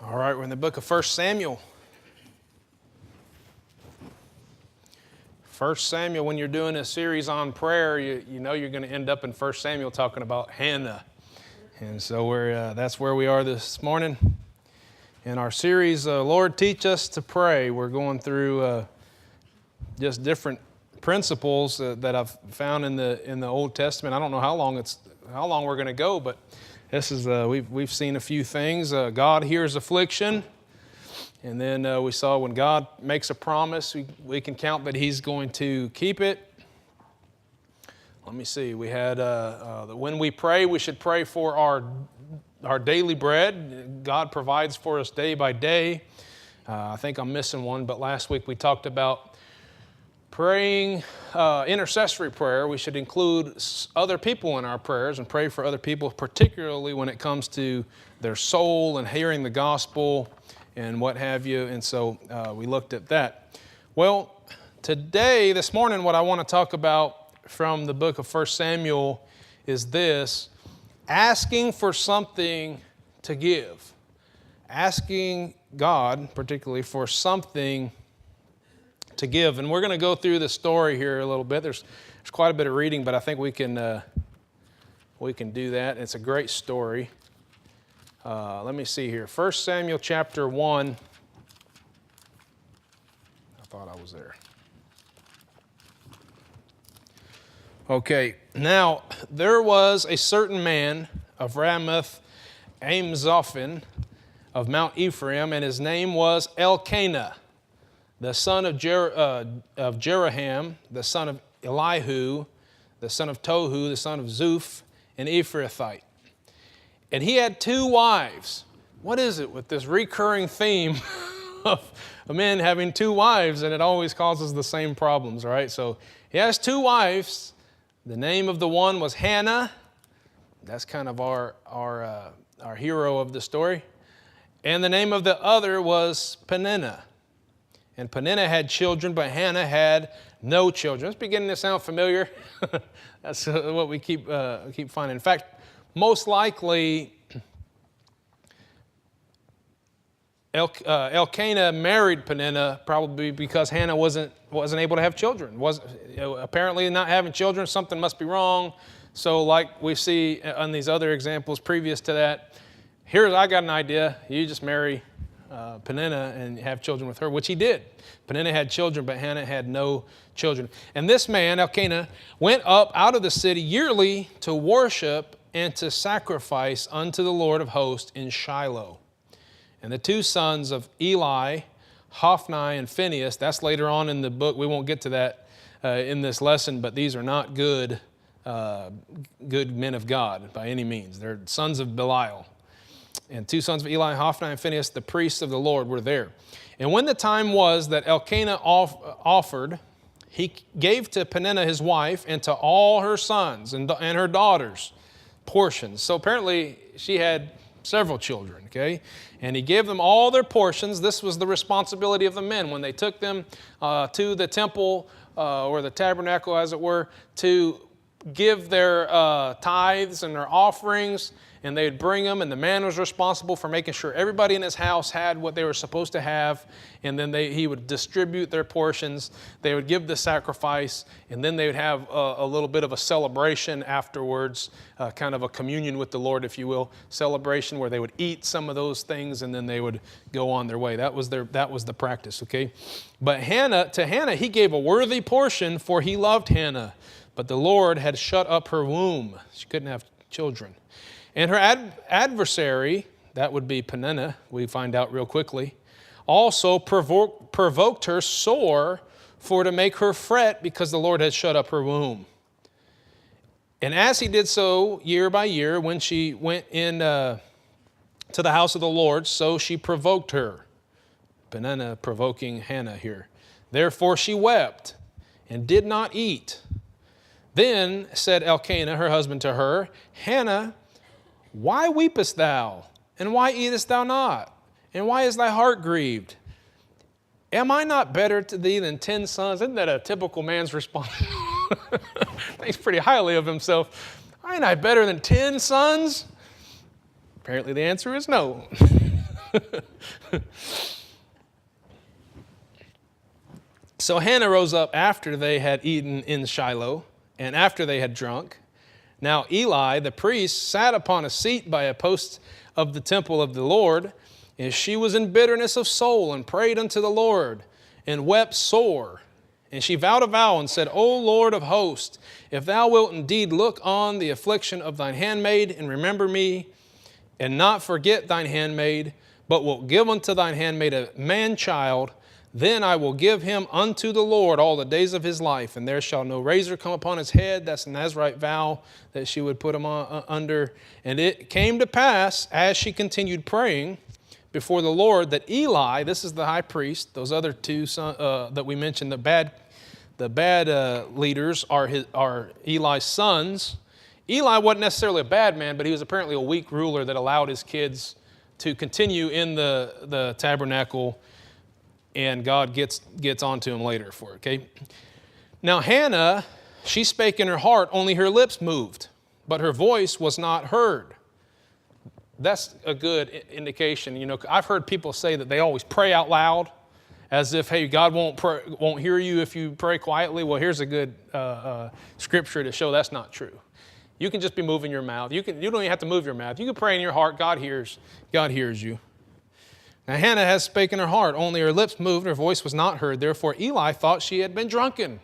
All right, we're in the book of 1 Samuel. 1 Samuel, when you're doing a series on prayer, you know you're going to end up in 1 Samuel talking about Hannah. And so that's where we are this morning. In our series, Lord, Teach Us to Pray, we're going through just different principles that I've found in the Old Testament. I don't know how long we're going to go, but this is we've seen a few things. God hears affliction, and then we saw when God makes a promise, we can count that He's going to keep it. Let me see. We had when we pray, we should pray for our daily bread. God provides for us day by day. I think I'm missing one, but last week we talked about praying intercessory prayer. We should include other people in our prayers and pray for other people, particularly when it comes to their soul and hearing the gospel and what have you. And so we looked at that. Well, this morning, what I want to talk about from the book of 1 Samuel is this: asking for something to give. Asking God, particularly, for something to give. And we're going to go through the story here a little bit. There's quite a bit of reading, but I think we can do that. It's a great story. Let me see here. 1 Samuel chapter 1. I thought I was there. Okay, now there was a certain man of Ramoth Amzophim of Mount Ephraim, and his name was Elkanah, the son of Jeraham, the son of Elihu, the son of Tohu, the son of Zuph, an Ephrathite. And he had 2 wives. What is it with this recurring theme of men having 2 wives, and it always causes the same problems, right? So he has 2 wives. The name of the one was Hannah. That's kind of our hero of the story. And the name of the other was Peninnah. And Peninnah had children, but Hannah had no children. It's beginning to sound familiar. That's what we keep finding. In fact, most likely, Elkanah married Peninnah probably because Hannah wasn't able to have children. Apparently not having children, something must be wrong. So like we see on these other examples previous to that, I got an idea. You just marry Peninnah and have children with her, which he did. Peninnah had children, but Hannah had no children. And this man, Elkanah, went up out of the city yearly to worship and to sacrifice unto the Lord of hosts in Shiloh. And the 2 sons of Eli, Hophni and Phinehas, that's later on in the book. We won't get to that in this lesson, but these are not good men of God by any means. They're sons of Belial. And 2 sons of Eli, Hophni and Phinehas, the priests of the Lord, were there. And when the time was that Elkanah offered, he gave to Peninnah his wife and to all her sons and her daughters portions. So apparently she had several children, okay? And he gave them all their portions. This was the responsibility of the men when they took them to the temple or the tabernacle, as it were, to give their tithes and their offerings. And they'd bring them, and the man was responsible for making sure everybody in his house had what they were supposed to have. And then he would distribute their portions. They would give the sacrifice, and then they would have a little bit of a celebration afterwards, kind of a communion with the Lord, if you will, celebration where they would eat some of those things, and then they would go on their way. That was the practice, okay? But to Hannah, he gave a worthy portion, for he loved Hannah. But the Lord had shut up her womb. She couldn't have children. And her adversary, that would be Peninnah, we find out real quickly, also provoked her sore for to make her fret because the Lord had shut up her womb. And as he did so year by year, when she went in to the house of the Lord, so she provoked her. Peninnah provoking Hannah here. Therefore she wept and did not eat. Then said Elkanah, her husband, to her, Hannah, why weepest thou? And why eatest thou not? And why is thy heart grieved? Am I not better to thee than 10 sons? Isn't that a typical man's response? Thinks pretty highly of himself. Ain't I better than 10 sons? Apparently the answer is no. So Hannah rose up after they had eaten in Shiloh and after they had drunk. Now Eli, the priest, sat upon a seat by a post of the temple of the Lord, and she was in bitterness of soul and prayed unto the Lord and wept sore. And she vowed a vow and said, O Lord of hosts, if thou wilt indeed look on the affliction of thine handmaid and remember me, and not forget thine handmaid, but wilt give unto thine handmaid a man-child, then I will give him unto the Lord all the days of his life, and there shall no razor come upon his head. That's the Nazirite vow that she would put him under. And it came to pass, as she continued praying before the Lord, that Eli, this is the high priest, those other two that we mentioned, the bad leaders are Eli's sons. Eli wasn't necessarily a bad man, but he was apparently a weak ruler that allowed his kids to continue in the tabernacle, and God gets onto him later for it, okay? Now Hannah, she spake in her heart, only her lips moved, but her voice was not heard. That's a good indication. You know, I've heard people say that they always pray out loud, as if, hey, God won't hear you if you pray quietly. Well, here's a good scripture to show that's not true. You can just be moving your mouth. You don't even have to move your mouth. You can pray in your heart. God hears you. Now Hannah has spake in her heart, only her lips moved, her voice was not heard. Therefore Eli thought she had been drunken.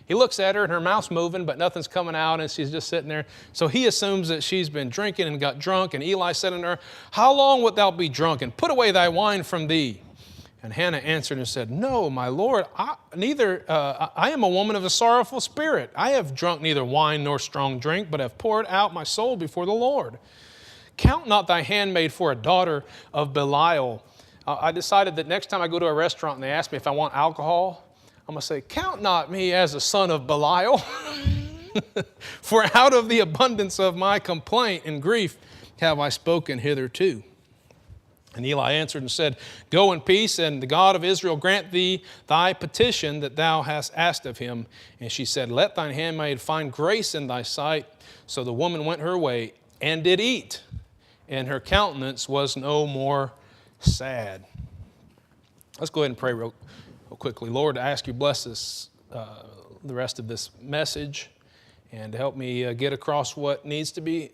He looks at her and her mouth's moving, but nothing's coming out, and she's just sitting there. So he assumes that she's been drinking and got drunk. And Eli said unto her, How long wilt thou be drunken? Put away thy wine from thee. And Hannah answered and said, No, my Lord, I am a woman of a sorrowful spirit. I have drunk neither wine nor strong drink, but have poured out my soul before the Lord. Count not thy handmaid for a daughter of Belial. I decided that next time I go to a restaurant and they ask me if I want alcohol, I'm going to say, count not me as a son of Belial, for out of the abundance of my complaint and grief have I spoken hitherto. And Eli answered and said, Go in peace, and the God of Israel grant thee thy petition that thou hast asked of him. And she said, Let thine handmaid find grace in thy sight. So the woman went her way and did eat, and her countenance was no more sad. Let's go ahead and pray real quickly. Lord, I ask you bless this, the rest of this message, and help me get across what needs to be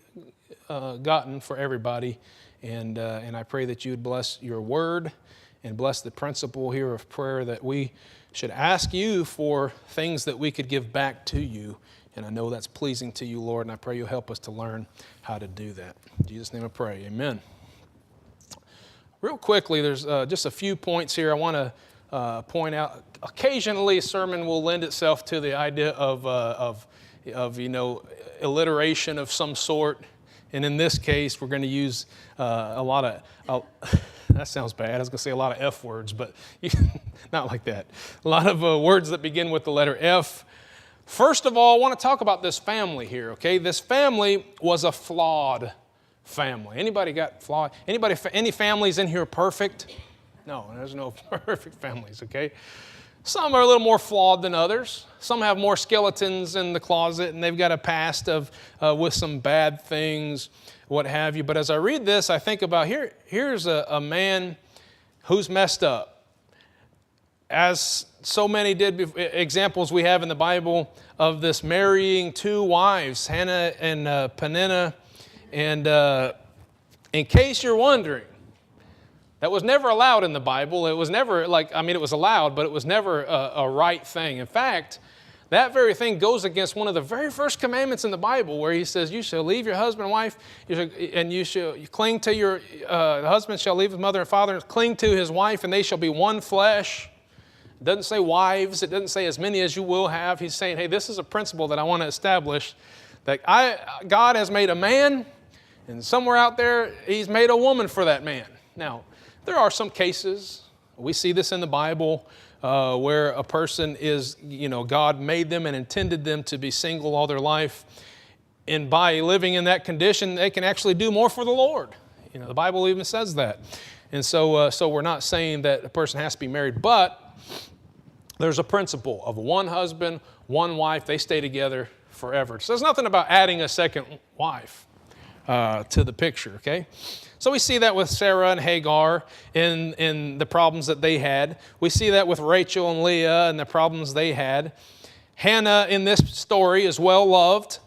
gotten for everybody. And I pray that you would bless your word and bless the principle here of prayer, that we should ask you for things that we could give back to you. And I know that's pleasing to you, Lord, and I pray you'll help us to learn how to do that. In Jesus' name I pray, amen. Real quickly, there's just a few points here I want to point out. Occasionally, a sermon will lend itself to the idea of alliteration of some sort. And in this case, we're going to use a lot of, that sounds bad. I was going to say a lot of F words, but not like that. A lot of words that begin with the letter F. First of all, I want to talk about this family here, okay? This family was a flawed family. Anybody got flawed? Any families in here perfect? No, there's no perfect families, okay? Some are a little more flawed than others. Some have more skeletons in the closet, and they've got a past with some bad things, what have you. But as I read this, I think about here's a man who's messed up. As so many examples we have in the Bible of this marrying two wives, Hannah and Peninnah. And in case you're wondering, that was never allowed in the Bible. It was never it was allowed, but it was never a right thing. In fact, that very thing goes against one of the very first commandments in the Bible, where he says, you shall leave your husband and wife, and you shall cling to your, the husband shall leave his mother and father and cling to his wife, and they shall be one flesh. It doesn't say wives. It doesn't say as many as you will have. He's saying, hey, this is a principle that I want to establish, that God has made a man, and somewhere out there, he's made a woman for that man. Now, there are some cases, we see this in the Bible, where a person is, God made them and intended them to be single all their life. And by living in that condition, they can actually do more for the Lord. The Bible even says that. And so we're not saying that a person has to be married, but there's a principle of one husband, one wife, they stay together forever. So there's nothing about adding a second wife to the picture, okay? So we see that with Sarah and Hagar in the problems that they had. We see that with Rachel and Leah and the problems they had. Hannah in this story is well loved,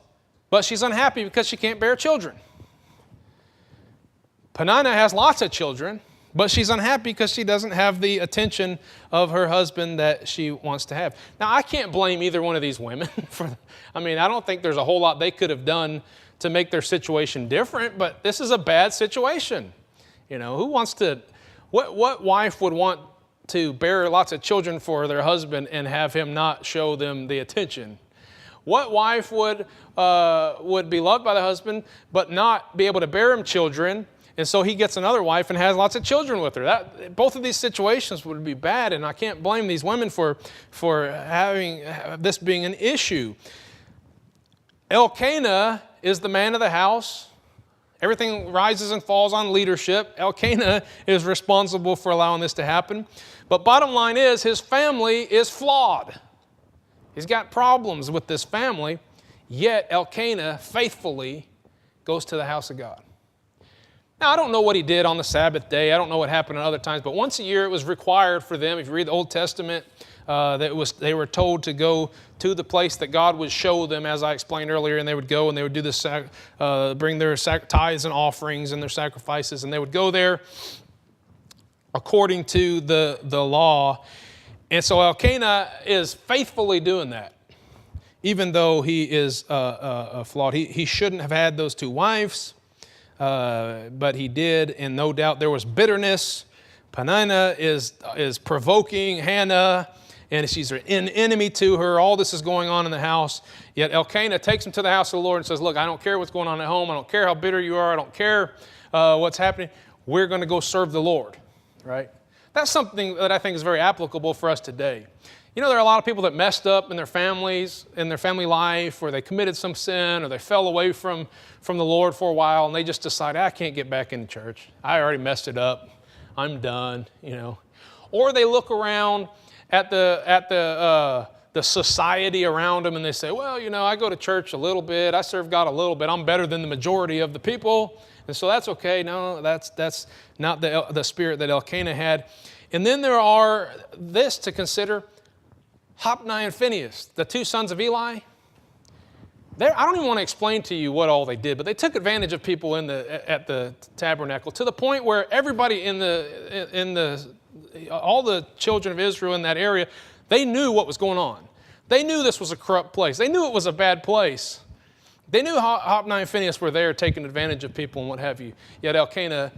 but she's unhappy because she can't bear children. Peninnah has lots of children, but she's unhappy because she doesn't have the attention of her husband that she wants to have. Now, I can't blame either one of these women I don't think there's a whole lot they could have done to make their situation different, but this is a bad situation. What wife would want to bear lots of children for their husband and have him not show them the attention? What wife would be loved by the husband but not be able to bear him children, and so he gets another wife and has lots of children with her? Both of these situations would be bad, and I can't blame these women for having this being an issue. Elkanah is the man of the house. Everything rises and falls on leadership. Elkanah is responsible for allowing this to happen. But bottom line is, his family is flawed. He's got problems with this family, yet Elkanah faithfully goes to the house of God. Now, I don't know what he did on the Sabbath day. I don't know what happened at other times, but once a year it was required for them. If you read the Old Testament, they were told to go to the place that God would show them, as I explained earlier, and they would go and they would do this, bring their tithes and offerings and their sacrifices, and they would go there according to the law. And so Elkanah is faithfully doing that, even though he is flawed. He shouldn't have had those two wives, but he did, and no doubt there was bitterness. Peninnah is provoking Hannah, and she's an enemy to her. All this is going on in the house. Yet Elkanah takes him to the house of the Lord and says, look, I don't care what's going on at home. I don't care how bitter you are. I don't care what's happening. We're going to go serve the Lord, right? That's something that I think is very applicable for us today. There are a lot of people that messed up in their families, in their family life, or they committed some sin, or they fell away from the Lord for a while, and they just decide, I can't get back into church. I already messed it up. I'm done, Or they look around at the society around them and they say, well, I go to church a little bit. I serve God a little bit. I'm better than the majority of the people. And so that's okay. No, that's not the spirit that Elkanah had. And then there are this to consider, Hophni and Phinehas, the two sons of Eli. I don't even want to explain to you what all they did, but they took advantage of people at the tabernacle to the point where everybody all the children of Israel in that area, they knew what was going on. They knew this was a corrupt place. They knew it was a bad place. They knew Hophni and Phinehas were there taking advantage of people and what have you. Yet Elkanah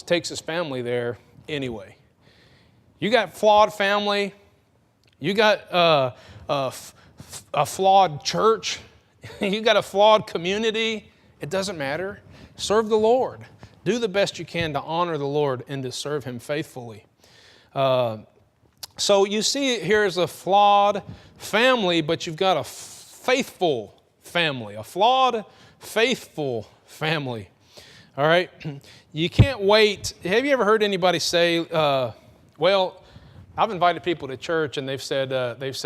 takes his family there anyway. You got flawed family. You got a flawed church. You got a flawed community. It doesn't matter. Serve the Lord. Do the best you can to honor the Lord and to serve Him faithfully. So you see here's a flawed family, but you've got a faithful family, a flawed, faithful family. All right? You can't wait. Have you ever heard anybody say, well, I've invited people to church and they've said,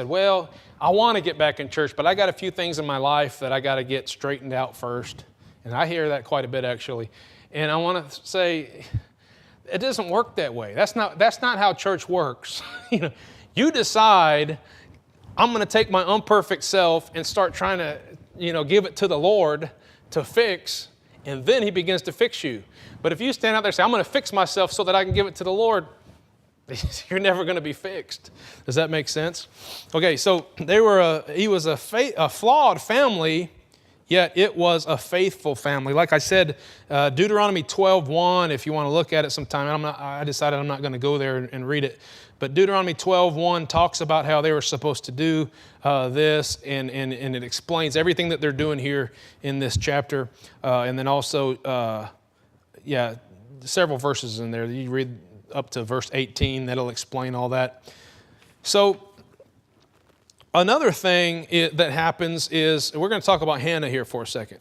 well, I want to get back in church, but I got a few things in my life that I got to get straightened out first. And I hear that quite a bit, actually. And I want to say, it doesn't work that way. That's not how church works. You decide, I'm going to take my imperfect self and start trying to, give it to the Lord to fix, and then He begins to fix you. But if you stand out there and say, I'm going to fix myself so that I can give it to the Lord, you're never going to be fixed. Does that make sense? Okay, so he was a flawed family, yet it was a faithful family. Like I said, Deuteronomy 12:1, if you want to look at it sometime, I decided I'm not going to go there and read it. But Deuteronomy 12:1 talks about how they were supposed to do this, and it explains everything that they're doing here in this chapter. And then also, several verses in there. You read up to verse 18, that'll explain all that. So another thing that happens is, we're going to talk about Hannah here for a second.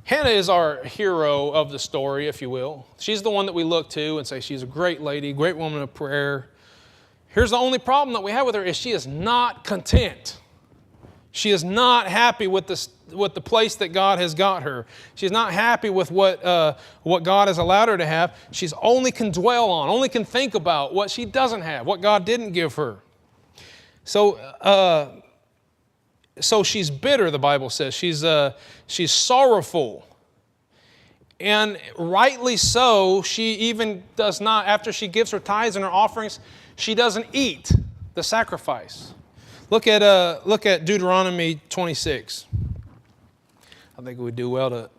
Hannah is our hero of the story, if you will. She's the one that we look to and say she's a great lady, great woman of prayer. Here's the only problem that we have with her is she is not content. She is not happy with the place that God has got her. She's not happy with what God has allowed her to have. She's only can dwell on, only can think about what she doesn't have, what God didn't give her. So she's bitter, the Bible says. She's sorrowful. And rightly so, she even does not, after she gives her tithes and her offerings, she doesn't eat the sacrifice. Look at Deuteronomy 26. I think we'd do well to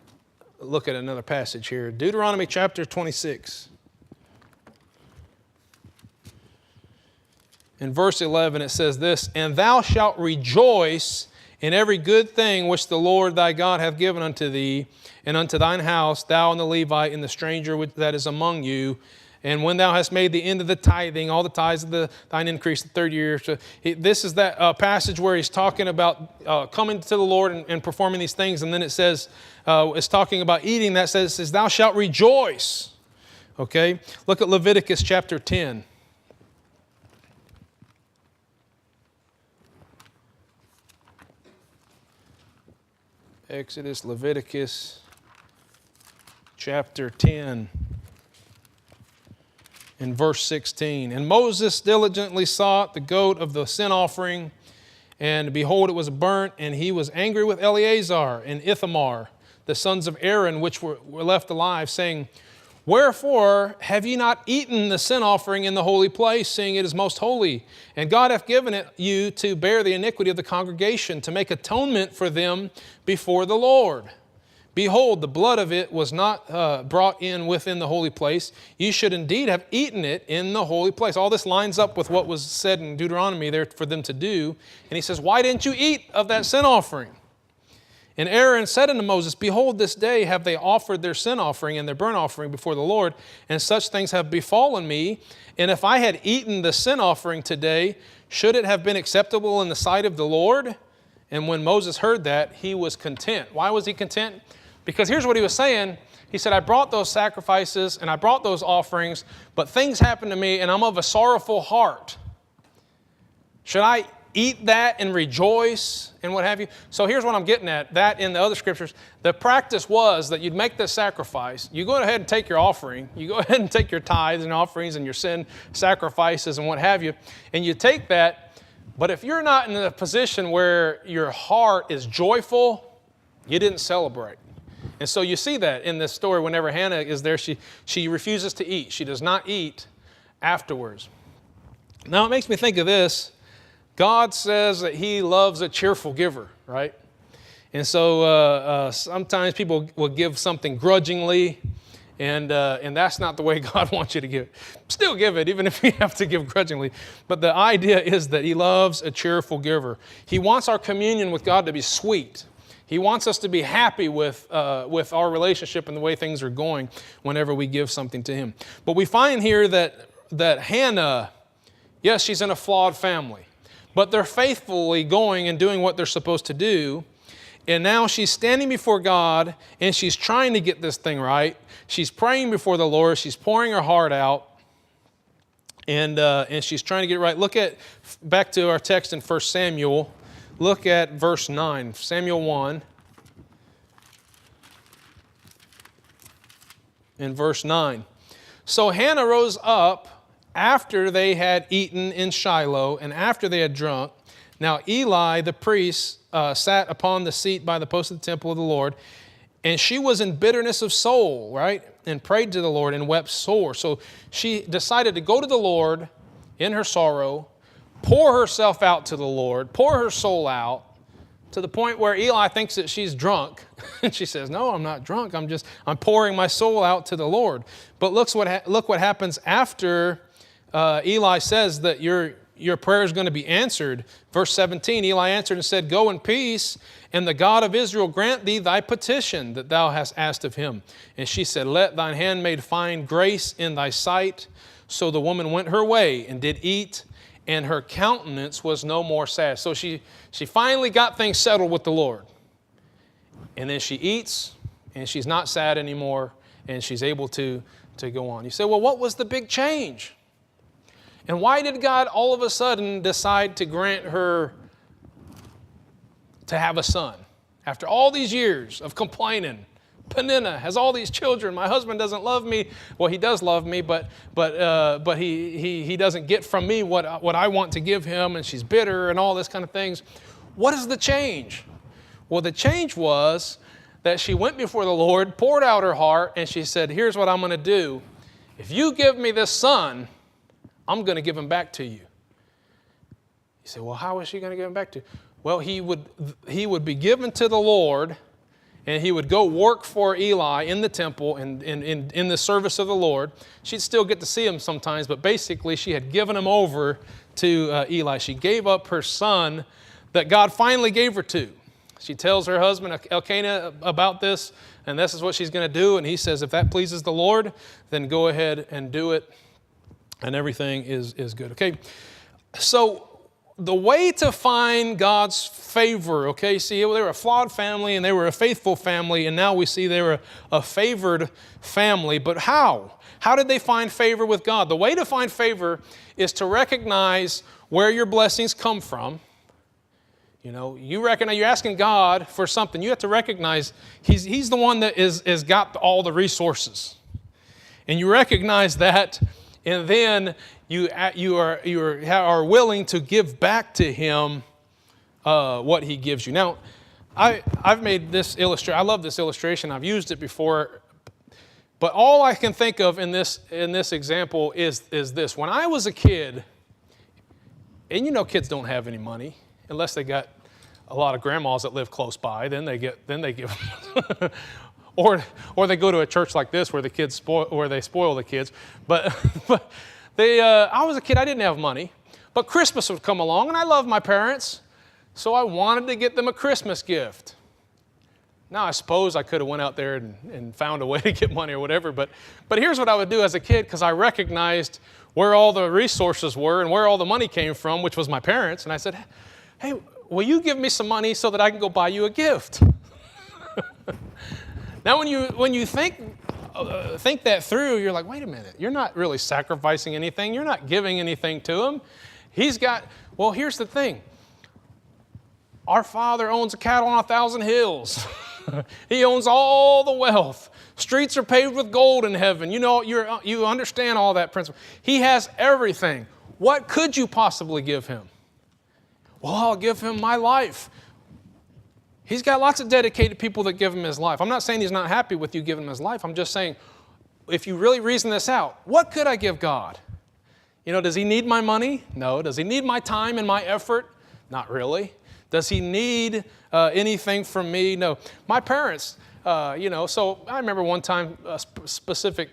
look at another passage here. Deuteronomy chapter 26. In verse 11 it says this, "And thou shalt rejoice in every good thing which the Lord thy God hath given unto thee, and unto thine house, thou and the Levite and the stranger that is among you. And when thou hast made the end of the tithing, all the tithes of thine increase the third year." So this is that passage where he's talking about coming to the Lord and performing these things. And then it says, it's talking about eating. That says, "Thou shalt rejoice." Okay? Look at Leviticus chapter 10. Exodus, Leviticus chapter 10 in verse 16. "And Moses diligently sought the goat of the sin offering, and behold, it was burnt, and he was angry with Eleazar and Ithamar, the sons of Aaron, which were left alive, saying, Wherefore have ye not eaten the sin offering in the holy place, seeing it is most holy? And God hath given it you to bear the iniquity of the congregation, to make atonement for them before the Lord. Behold, the blood of it was not brought in within the holy place. You should indeed have eaten it in the holy place." All this lines up with what was said in Deuteronomy there for them to do. And he says, "Why didn't you eat of that sin offering?" And Aaron said unto Moses, "Behold, this day have they offered their sin offering and their burnt offering before the Lord, and such things have befallen me. And if I had eaten the sin offering today, should it have been acceptable in the sight of the Lord?" And when Moses heard that, he was content. Why was he content? Because here's what he was saying. He said, "I brought those sacrifices and I brought those offerings, but things happened to me and I'm of a sorrowful heart. Should I eat that and rejoice and what have you?" So here's what I'm getting at. That in the other scriptures, the practice was that you'd make this sacrifice. You go ahead and take your offering. You go ahead and take your tithes and offerings and your sin sacrifices and what have you. And you take that. But if you're not in a position where your heart is joyful, you didn't celebrate. And so you see that in this story. Whenever Hannah is there, she refuses to eat. She does not eat afterwards. Now it makes me think of this. God says that He loves a cheerful giver, right? And so sometimes people will give something grudgingly, and that's not the way God wants you to give it. Still give it, even if you have to give grudgingly. But the idea is that He loves a cheerful giver. He wants our communion with God to be sweet. He wants us to be happy with our relationship and the way things are going whenever we give something to Him. But we find here that Hannah, yes, she's in a flawed family, but they're faithfully going and doing what they're supposed to do. And now she's standing before God and she's trying to get this thing right. She's praying before the Lord. She's pouring her heart out. And she's trying to get it right. Look at, back to our text in 1 Samuel. Look at verse 9, Samuel 1. In verse 9. "So Hannah rose up after they had eaten in Shiloh, and after they had drunk. Now Eli the priest sat upon the seat by the post of the temple of the Lord, and she was in bitterness of soul," right? "And prayed to the Lord and wept sore." So she decided to go to the Lord in her sorrow, pour herself out to the Lord, pour her soul out, to the point where Eli thinks that she's drunk. And she says, "No, I'm not drunk. I'm pouring my soul out to the Lord." But look what happens after Eli says that your prayer is going to be answered. Verse 17, Eli answered and said, "Go in peace, and the God of Israel grant thee thy petition that thou hast asked of him." And she said, "Let thine handmaid find grace in thy sight." So the woman went her way and did eat, and her countenance was no more sad. So she finally got things settled with the Lord. And then she eats, and she's not sad anymore, and she's able to go on. You say, well, what was the big change? And why did God all of a sudden decide to grant her to have a son. After all these years of complaining, Peninnah has all these children. My husband doesn't love me. Well, he does love me, but he doesn't get from me what I want to give him, and she's bitter and all this kind of things. What is the change? Well, the change was that she went before the Lord, poured out her heart, and she said, here's what I'm going to do. If you give me this son, I'm going to give him back to you. You say, well, how is she going to give him back to you? Well, he would be given to the Lord, and he would go work for Eli in the temple and in the service of the Lord. She'd still get to see him sometimes, but basically she had given him over to Eli. She gave up her son that God finally gave her to. She tells her husband Elkanah about this, and this is what she's going to do. And he says, if that pleases the Lord, then go ahead and do it, and everything is good. Okay, so the way to find God's favor, okay, see, they were a flawed family and they were a faithful family, and now we see they were a favored family. But how? How did they find favor with God? The way to find favor is to recognize where your blessings come from. You know, you recognize you're asking God for something. You have to recognize He's the one that is got all the resources. And you recognize that, and then you are willing to give back to Him what He gives you. Now, I've made this illustration. I love this illustration. I've used it before. But all I can think of in this example is this. When I was a kid, and you know kids don't have any money unless they got a lot of grandmas that live close by. Then they give or they go to a church like this where they spoil the kids. But I was a kid, I didn't have money. But Christmas would come along, and I loved my parents, so I wanted to get them a Christmas gift. Now, I suppose I could have went out there and found a way to get money or whatever, but here's what I would do as a kid, because I recognized where all the resources were and where all the money came from, which was my parents, and I said, hey, will you give me some money so that I can go buy you a gift? Now, when you think that through, you're like, wait a minute, you're not really sacrificing anything. You're not giving anything to him. Well, here's the thing. Our Father owns cattle on 1,000 hills. He owns all the wealth. Streets are paved with gold in heaven. You know, you understand all that principle. He has everything. What could you possibly give him? Well, I'll give him my life. He's got lots of dedicated people that give him his life. I'm not saying he's not happy with you giving him his life. I'm just saying, if you really reason this out, what could I give God? You know, does he need my money? No. Does he need my time and my effort? Not really. Does he need anything from me? No. My parents, so I remember one time, a specific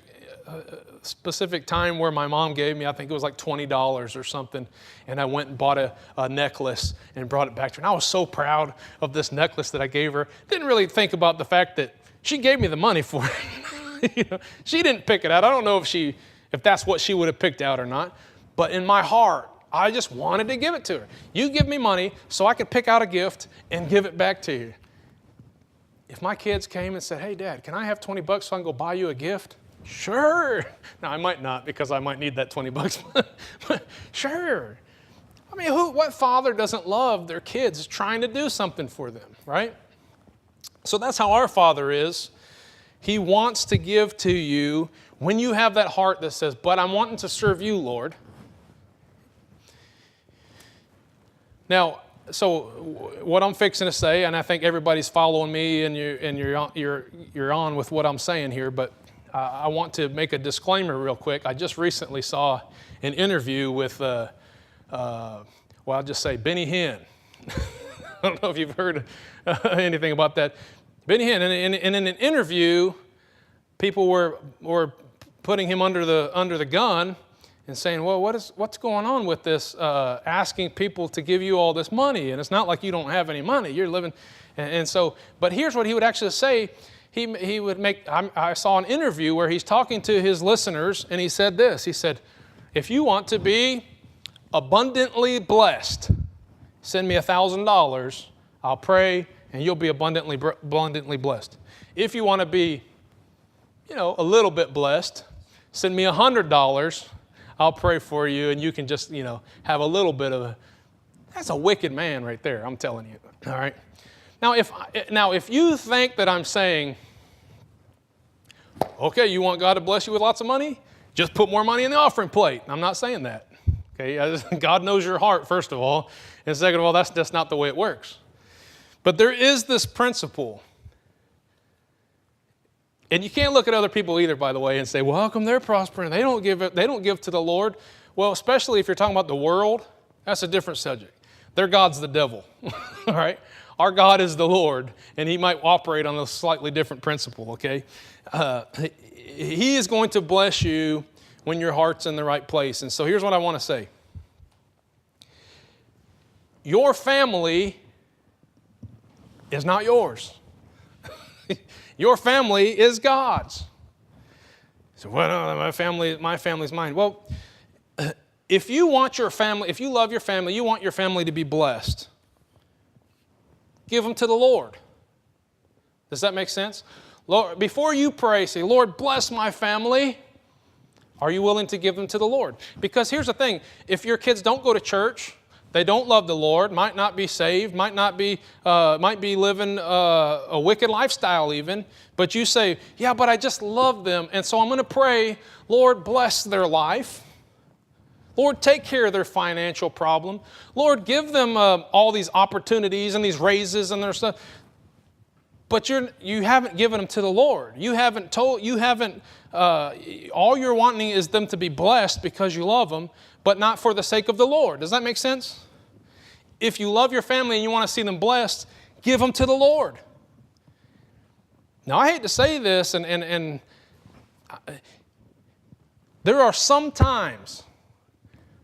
time where my mom gave me, I think it was like $20 or something, and I went and bought a necklace and brought it back to her. And I was so proud of this necklace that I gave her. Didn't really think about the fact that she gave me the money for it. She didn't pick it out. I don't know if that's what she would have picked out or not, but in my heart, I just wanted to give it to her. You give me money so I could pick out a gift and give it back to you. If my kids came and said, hey, Dad, can I have $20 so I can go buy you a gift? Sure. Now, I might not, because I might need that $20. But sure. I mean, what father doesn't love their kids trying to do something for them, right? So that's how our Father is. He wants to give to you when you have that heart that says, but I'm wanting to serve you, Lord. Now, so what I'm fixing to say, and I think everybody's following me, and you're on with what I'm saying here, but I want to make a disclaimer real quick. I just recently saw an interview with, I'll just say Benny Hinn. I don't know if you've heard anything about that. Benny Hinn, and in an interview, people were putting him under the gun and saying, well, what's going on with this, asking people to give you all this money? And it's not like you don't have any money. You're living, and so, but here's what he would actually say. He would make, I saw an interview where he's talking to his listeners, and he said this. He said, if you want to be abundantly blessed, send me $1,000. I'll pray, and you'll be abundantly blessed. If you want to be, a little bit blessed, send me $100. I'll pray for you, and you can just, have a little bit of That's a wicked man right there, I'm telling you. All right. Now, if you think that I'm saying, okay, you want God to bless you with lots of money? Just put more money in the offering plate. I'm not saying that. Okay, God knows your heart, first of all. And second of all, that's not the way it works. But there is this principle. And you can't look at other people either, by the way, and say, well, how come they're prospering? They don't give to the Lord. Well, especially if you're talking about the world, that's a different subject. Their God's the devil. All right? Our God is the Lord, and He might operate on a slightly different principle, okay? He is going to bless you when your heart's in the right place. And so here's what I want to say. Your family is not yours. Your family is God's. So, well, no, my family's mine. Well, if you want your family, if you love your family, you want your family to be blessed, give them to the Lord. Does that make sense? Lord, before you pray, say, Lord, bless my family. Are you willing to give them to the Lord? Because here's the thing. If your kids don't go to church, they don't love the Lord, might not be saved, might be living a wicked lifestyle even, but you say, yeah, but I just love them, and so I'm going to pray, Lord, bless their life. Lord, take care of their financial problem. Lord, give them all these opportunities and these raises and their stuff. But you haven't given them to the Lord. All you're wanting is them to be blessed because you love them, but not for the sake of the Lord. Does that make sense? If you love your family and you want to see them blessed, give them to the Lord. Now, I hate to say this, and there are some times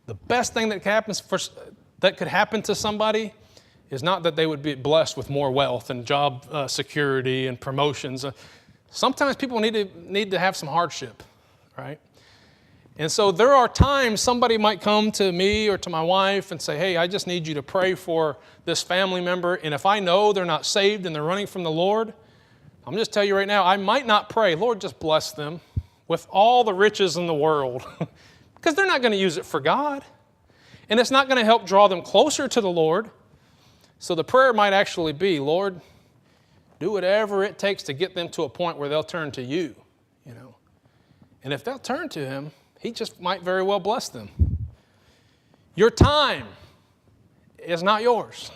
the best thing that could happen to somebody is not that they would be blessed with more wealth and job security and promotions. Sometimes people need to have some hardship, right? And so there are times somebody might come to me or to my wife and say, hey, I just need you to pray for this family member. And if I know they're not saved and they're running from the Lord, I'm just telling you right now, I might not pray, Lord, just bless them with all the riches in the world. Because they're not going to use it for God. And it's not going to help draw them closer to the Lord. So the prayer might actually be, Lord, do whatever it takes to get them to a point where they'll turn to you, you know. And if they'll turn to Him, He just might very well bless them. Your time is not yours.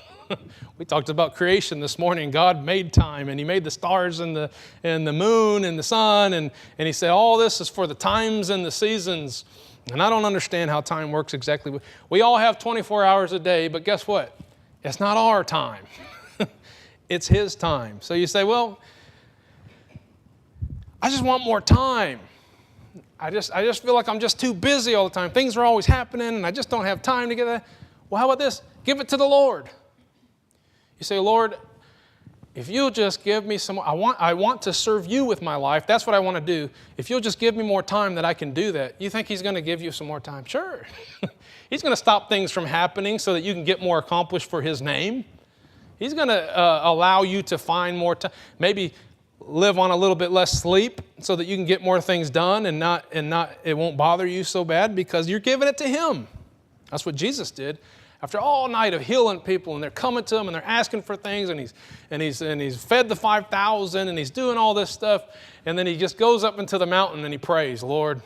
We talked about creation this morning. God made time, and He made the stars and the moon and the sun, and He said all this is for the times and the seasons. And I don't understand how time works exactly. We all have 24 hours a day, but guess what? It's not our time. It's His time. So you say, well, I just want more time. I just feel like I'm just too busy all the time. Things are always happening, and I just don't have time to get that. Well, how about this? Give it to the Lord. You say, Lord, if you'll just give me some, I want to serve you with my life. That's what I want to do. If you'll just give me more time that I can do that, you think He's going to give you some more time? Sure. He's going to stop things from happening so that you can get more accomplished for His name. He's going to allow you to find more time. Maybe live on a little bit less sleep so that you can get more things done and it won't bother you so bad because you're giving it to Him. That's what Jesus did. After all night of healing people, and they're coming to Him and they're asking for things, and he's fed the 5,000 and He's doing all this stuff, and then He just goes up into the mountain and He prays, Lord,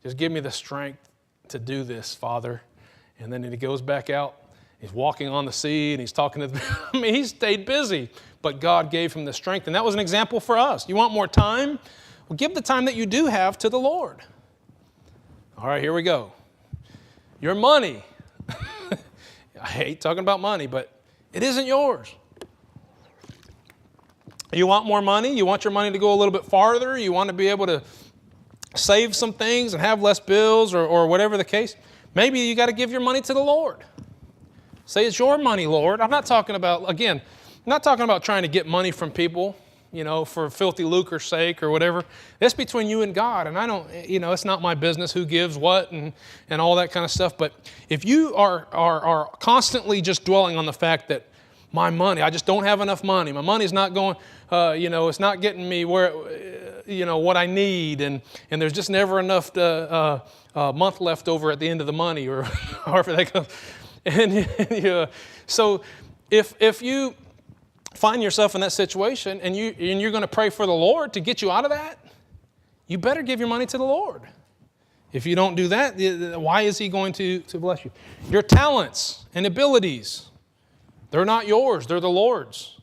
just give me the strength to do this, Father. And then He goes back out. He's walking on the sea and He's talking to them. I mean, He stayed busy, but God gave Him the strength. And that was an example for us. You want more time? Well, give the time that you do have to the Lord. All right, here we go. Your money. I hate talking about money, but it isn't yours. You want more money? You want your money to go a little bit farther? You want to be able to save some things and have less bills or whatever the case? Maybe you got to give your money to the Lord. Say, it's your money, Lord. I'm not talking about trying to get money from people, for filthy lucre's sake or whatever. It's between you and God, and I don't, it's not my business who gives what and all that kind of stuff. But if you are constantly just dwelling on the fact that my money, I just don't have enough money, my money's not going, it's not getting me where, what I need, and there's just never enough month left over at the end of the money or however that goes. And so if you find yourself in that situation and you're going to pray for the Lord to get you out of that, you better give your money to the Lord. If you don't do that, why is he going to bless you? Your talents and abilities, they're not yours, they're the Lord's.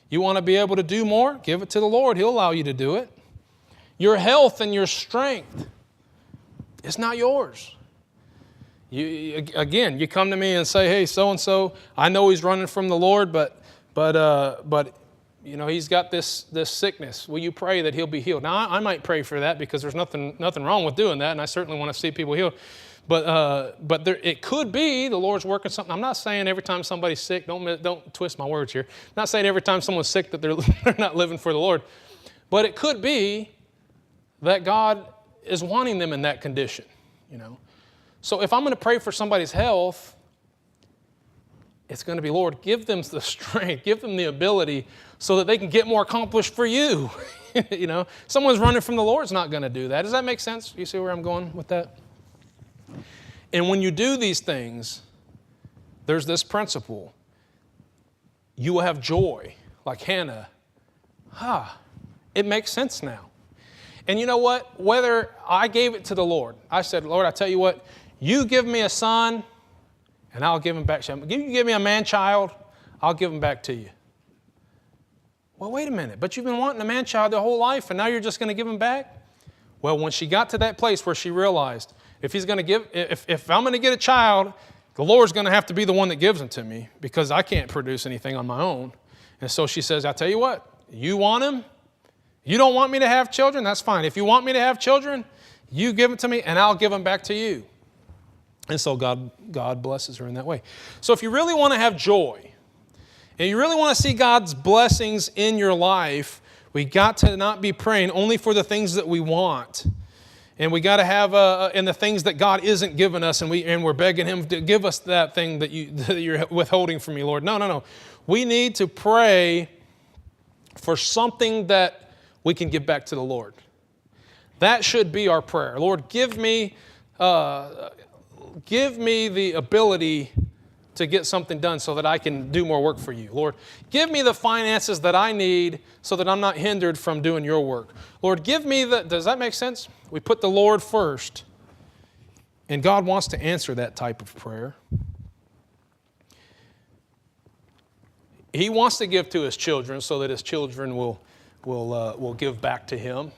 You want to be able to do more? Give it to the Lord. He'll allow you to do it. Your health and your strength, it's not yours. You come to me and say, hey, so-and-so, I know he's running from the Lord, but he's got this sickness. Will you pray that he'll be healed? Now, I might pray for that because there's nothing wrong with doing that, and I certainly want to see people healed. But it could be the Lord's working something. I'm not saying every time somebody's sick, don't twist my words here. I'm not saying every time someone's sick that they're not living for the Lord. But it could be that God is wanting them in that condition, So if I'm going to pray for somebody's health, it's going to be, Lord, give them the strength, give them the ability so that they can get more accomplished for you. Someone's running from the Lord's not going to do that. Does that make sense? You see where I'm going with that? And when you do these things, there's this principle. You will have joy, like Hannah. It makes sense now. And you know what? Whether I gave it to the Lord, I said, Lord, I tell you what, you give me a son, and I'll give him back to you. You give me a man-child, I'll give him back to you. Well, wait a minute, but you've been wanting a man-child their whole life, and now you're just going to give him back? Well, when she got to that place where she realized, if I'm going to get a child, the Lord's going to have to be the one that gives him to me because I can't produce anything on my own. And so she says, I'll tell you what, you want him? You don't want me to have children? That's fine. If you want me to have children, you give them to me, and I'll give them back to you. And so God blesses her in that way. So if you really want to have joy, and you really want to see God's blessings in your life, we got to not be praying only for the things that we want. And we got to have in the things that God isn't giving us, and we're begging Him to give us that thing that you're withholding from me, Lord. No. We need to pray for something that we can give back to the Lord. That should be our prayer. Lord, give me the ability to get something done so that I can do more work for you. Lord, give me the finances that I need so that I'm not hindered from doing your work. Lord, give me does that make sense? We put the Lord first, and God wants to answer that type of prayer. He wants to give to His children so that His children will give back to Him.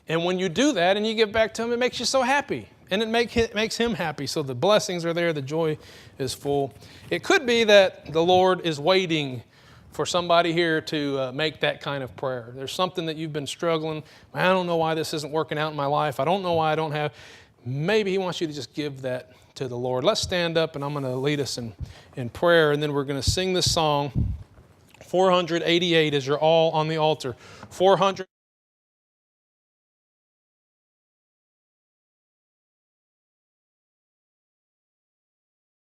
And when you do that and you give back to Him, it makes you so happy. And it makes Him happy. So the blessings are there, the joy is full. It could be that the Lord is waiting for somebody here to make that kind of prayer. There's something that you've been struggling. I don't know why this isn't working out in my life. I don't know why I don't have. Maybe He wants you to just give that to the Lord. Let's stand up, and I'm going to lead us in prayer, and then we're going to sing this song. 488 as you're all on the altar. 400.